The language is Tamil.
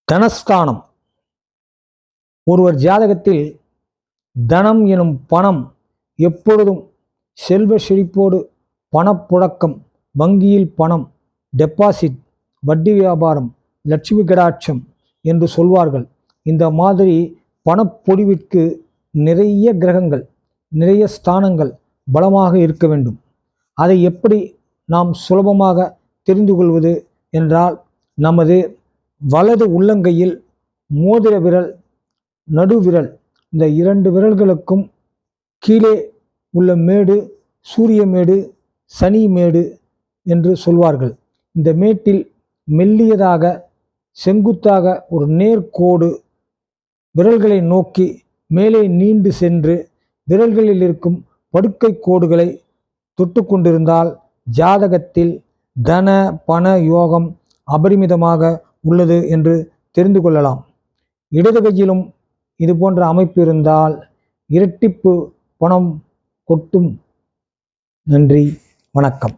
தனஸ்தானம். ஒருவர் ஜாதகத்தில் தனம் எனும் பணம் எப்பொழுதும் செல்வ செழிப்போடு, பணப்புழக்கம், வங்கியில் பணம், டெபாசிட், வட்டி வியாபாரம், லட்சுமி கடாட்சம் என்று சொல்வார்கள். இந்த மாதிரி பணப்பொழிவிற்கு நிறைய கிரகங்கள், நிறைய ஸ்தானங்கள் பலமாக இருக்க வேண்டும். அதை எப்படி நாம் சுலபமாக தெரிந்து கொள்வது என்றால், நமது வலது உள்ளங்கையில் மோதிர விரல், நடுவிரல், இந்த 2 விரல்களுக்கும் கீழே உள்ள மேடு சூரிய மேடு, சனி மேடு என்று சொல்வார்கள். இந்த மேட்டில் மெல்லியதாக செங்குத்தாக ஒரு நேர்கோடு விரல்களை நோக்கி மேலே நீண்டு சென்று விரல்களில் இருக்கும் படுக்கை கோடுகளை தொட்டு கொண்டிருந்தால் ஜாதகத்தில் தன பண யோகம் அபரிமிதமாக உள்ளது என்று தெரிந்து கொள்ளலாம். இடது கையிலும் இது போன்ற அமைப்பு இருந்தால் இரட்டிப்பு பணம் கொட்டும். நன்றி, வணக்கம்.